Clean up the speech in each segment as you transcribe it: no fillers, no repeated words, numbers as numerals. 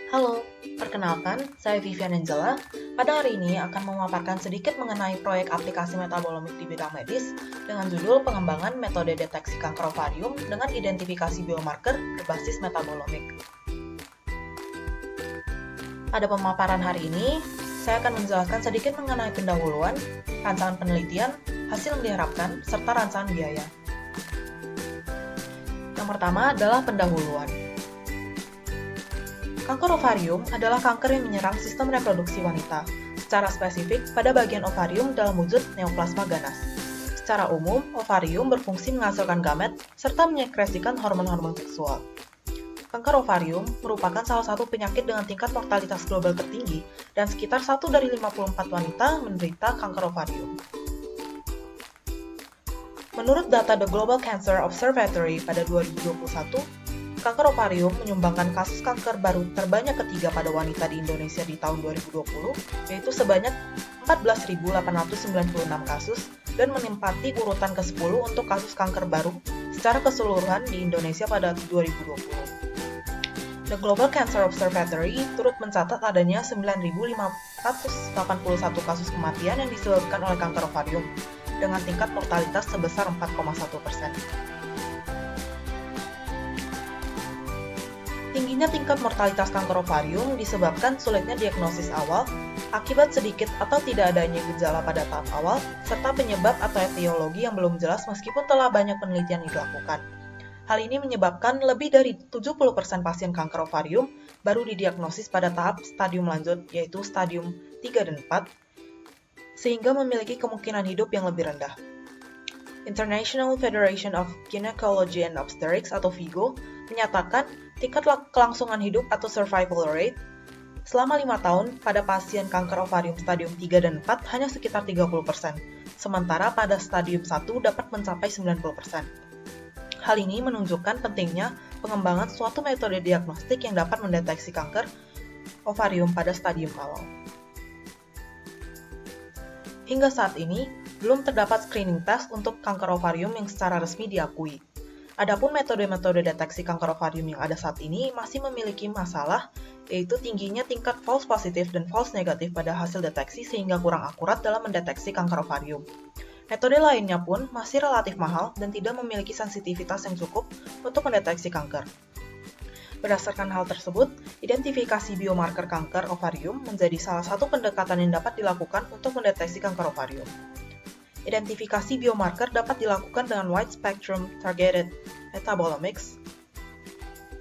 Halo, perkenalkan, saya Vivian Angela. Pada hari ini akan memaparkan sedikit mengenai proyek aplikasi metabolomik di bidang medis dengan judul pengembangan metode deteksi kanker ovarium dengan identifikasi biomarker berbasis metabolomik. Pada pemaparan hari ini, saya akan menjelaskan sedikit mengenai pendahuluan, rancangan penelitian, hasil yang diharapkan, serta rancangan biaya. Yang pertama adalah pendahuluan. Kanker ovarium adalah kanker yang menyerang sistem reproduksi wanita, secara spesifik pada bagian ovarium dalam wujud neoplasma ganas. Secara umum, ovarium berfungsi menghasilkan gamet serta menyekresikan hormon-hormon seksual. Kanker ovarium merupakan salah satu penyakit dengan tingkat mortalitas global tertinggi dan sekitar 1 dari 54 wanita menderita kanker ovarium. Menurut data The Global Cancer Observatory pada 2021, kanker ovarium menyumbangkan kasus kanker baru terbanyak ketiga pada wanita di Indonesia di tahun 2020, yaitu sebanyak 14.896 kasus dan menempati urutan ke-10 untuk kasus kanker baru secara keseluruhan di Indonesia pada 2020. The Global Cancer Observatory turut mencatat adanya 9.581 kasus kematian yang disebabkan oleh kanker ovarium, dengan tingkat mortalitas sebesar 4,1%. Tingginya tingkat mortalitas kanker ovarium disebabkan sulitnya diagnosis awal, akibat sedikit atau tidak adanya gejala pada tahap awal, serta penyebab atau etiologi yang belum jelas meskipun telah banyak penelitian dilakukan. Hal ini menyebabkan lebih dari 70% pasien kanker ovarium baru didiagnosis pada tahap stadium lanjut, yaitu stadium 3 dan 4, sehingga memiliki kemungkinan hidup yang lebih rendah. International Federation of Gynecology and Obstetrics atau FIGO menyatakan tingkat kelangsungan hidup atau survival rate selama 5 tahun pada pasien kanker ovarium stadium 3 dan 4 hanya sekitar 30%, sementara pada stadium 1 dapat mencapai 90%. Hal ini menunjukkan pentingnya pengembangan suatu metode diagnostik yang dapat mendeteksi kanker ovarium pada stadium awal. Hingga saat ini, belum terdapat screening test untuk kanker ovarium yang secara resmi diakui. Adapun metode-metode deteksi kanker ovarium yang ada saat ini masih memiliki masalah, yaitu tingginya tingkat false positif dan false negatif pada hasil deteksi sehingga kurang akurat dalam mendeteksi kanker ovarium. Metode lainnya pun masih relatif mahal dan tidak memiliki sensitivitas yang cukup untuk mendeteksi kanker. Berdasarkan hal tersebut, identifikasi biomarker kanker ovarium menjadi salah satu pendekatan yang dapat dilakukan untuk mendeteksi kanker ovarium. Identifikasi biomarker dapat dilakukan dengan wide spectrum targeted metabolomics,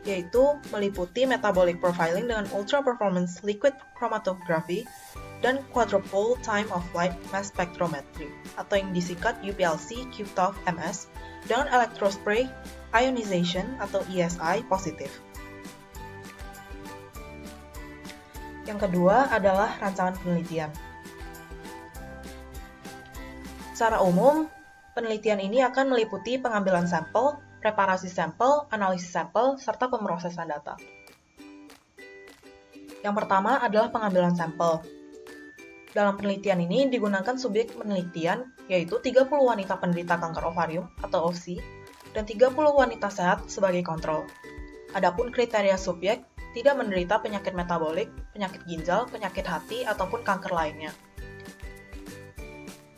yaitu meliputi metabolic profiling dengan ultra performance liquid chromatography dan quadruple time of flight mass spectrometry, atau yang disingkat UPLC QTOF MS, dengan electrospray ionization atau ESI positif. Yang kedua adalah rancangan penelitian. Secara umum, penelitian ini akan meliputi pengambilan sampel, preparasi sampel, analisis sampel, serta pemrosesan data. Yang pertama adalah pengambilan sampel. Dalam penelitian ini digunakan subjek penelitian, yaitu 30 wanita penderita kanker ovarium atau OVC, dan 30 wanita sehat sebagai kontrol. Adapun kriteria subjek tidak menderita penyakit metabolik, penyakit ginjal, penyakit hati, ataupun kanker lainnya.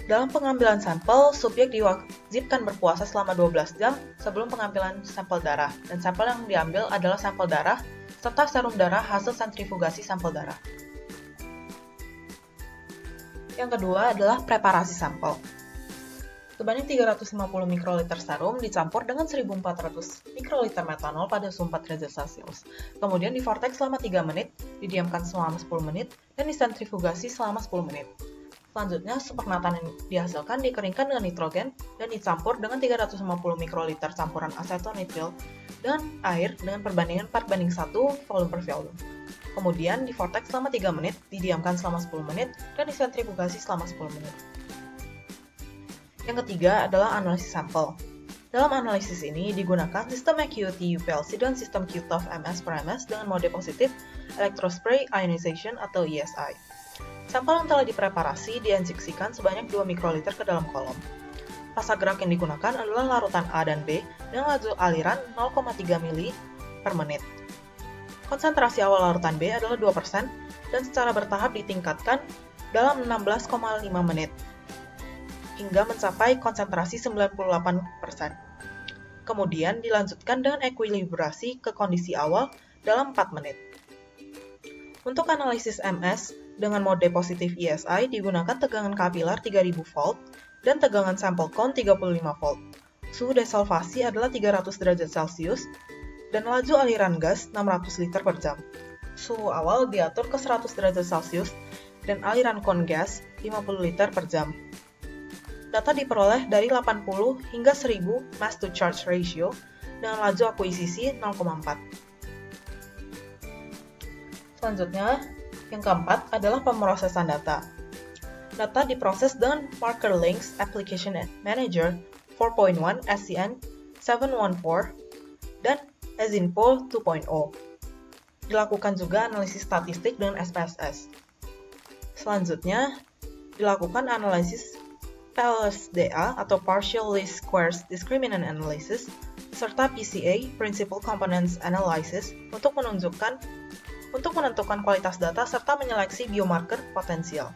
Dalam pengambilan sampel, subjek diwajibkan berpuasa selama 12 jam sebelum pengambilan sampel darah, dan sampel yang diambil adalah sampel darah, serta serum darah hasil sentrifugasi sampel darah. Yang kedua adalah preparasi sampel. Sebanyak 350 mikroliter serum dicampur dengan 1400 mikroliter metanol pada suhu 4 derajat Celcius. Kemudian divortex selama 3 menit, didiamkan selama 10 menit, dan disentrifugasi selama 10 menit. Selanjutnya, supernatant yang dihasilkan dikeringkan dengan nitrogen dan dicampur dengan 350 mikroliter campuran asetonitril dengan air dengan perbandingan 4:1 volume per volume. Kemudian divortex selama 3 menit, didiamkan selama 10 menit, dan disentrifugasi selama 10 menit. Yang ketiga adalah analisis sampel. Dalam analisis ini digunakan sistem AQT UPLC dan sistem QTOF MS per MS dengan mode positif electrospray ionization atau ESI. Sampel yang telah dipreparasi diinjeksikan sebanyak 2 mikroliter ke dalam kolom. Fasa gerak yang digunakan adalah larutan A dan B dengan laju aliran 0,3 mili per menit. konsentrasi awal larutan B adalah 2% dan secara bertahap ditingkatkan dalam 16,5 menit hingga mencapai konsentrasi 98%. Kemudian dilanjutkan dengan ekuilibrasi ke kondisi awal dalam 4 menit. Untuk analisis MS, dengan mode positif ESI digunakan tegangan kapilar 3000 volt dan tegangan sampel cone 35 volt. Suhu desolvasi adalah 300 derajat Celcius dan laju aliran gas 600 liter per jam. Suhu awal diatur ke 100 derajat Celcius dan aliran cone gas 50 liter per jam. Data diperoleh dari 80 hingga 1000 mass to charge ratio dengan laju akuisisi 0,4. Selanjutnya, yang keempat adalah pemrosesan data. Data diproses dengan Marker Links Application Manager 4.1 SCN 714 dan Azinfo 2.0. Dilakukan juga analisis statistik dengan SPSS. Selanjutnya, dilakukan analisis PLSDA atau Partial Least Squares Discriminant Analysis serta PCA Principal Components Analysis untuk menentukan kualitas data serta menyeleksi biomarker potensial.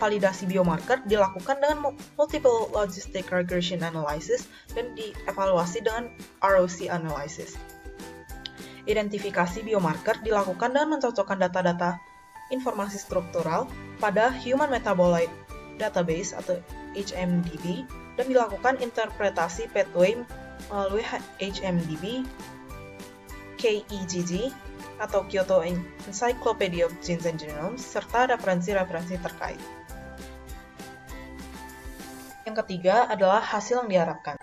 Validasi biomarker dilakukan dengan Multiple Logistic Regression Analysis dan dievaluasi dengan ROC Analysis. Identifikasi biomarker dilakukan dengan mencocokkan data-data informasi struktural pada Human Metabolite Database atau HMDB dan dilakukan interpretasi pathway melalui HMDB, KEGG, atau Kyoto Encyclopedia of Genes and Genomes, serta referensi-referensi terkait. Yang ketiga adalah hasil yang diharapkan.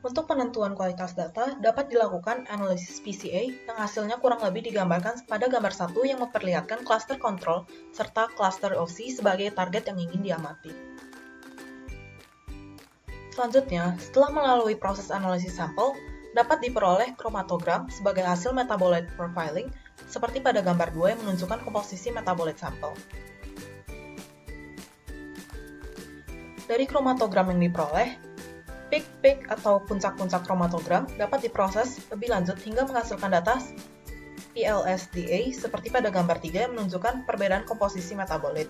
Untuk penentuan kualitas data, dapat dilakukan analisis PCA yang hasilnya kurang lebih digambarkan pada gambar 1 yang memperlihatkan cluster control serta cluster OC sebagai target yang ingin diamati. Selanjutnya, setelah melalui proses analisis sampel, dapat diperoleh kromatogram sebagai hasil metabolite profiling seperti pada gambar 2 yang menunjukkan komposisi metabolite sampel. Dari kromatogram yang diperoleh, peak atau puncak-puncak kromatogram dapat diproses lebih lanjut hingga menghasilkan data PLSDA seperti pada gambar 3 yang menunjukkan perbedaan komposisi metabolit.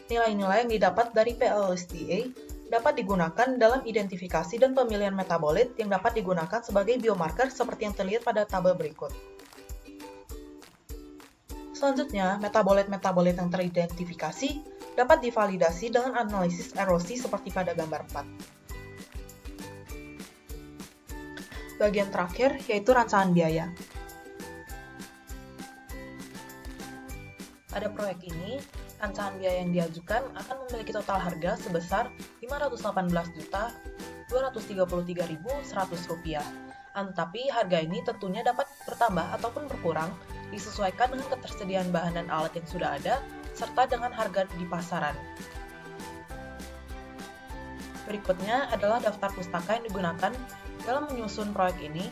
Nilai-nilai yang didapat dari PLSDA dapat digunakan dalam identifikasi dan pemilihan metabolit yang dapat digunakan sebagai biomarker seperti yang terlihat pada tabel berikut. Selanjutnya, metabolit-metabolit yang teridentifikasi dapat divalidasi dengan analisis erosi seperti pada gambar 4. Bagian terakhir yaitu rancangan biaya. Pada proyek ini, rancangan biaya yang diajukan akan memiliki total harga sebesar Rp518.233.100. Tetapi harga ini tentunya dapat bertambah ataupun berkurang disesuaikan dengan ketersediaan bahan dan alat yang sudah ada serta dengan harga di pasaran. Berikutnya adalah daftar pustaka yang digunakan dalam menyusun proyek ini.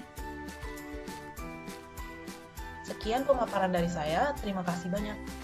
Sekian pemaparan dari saya, terima kasih banyak.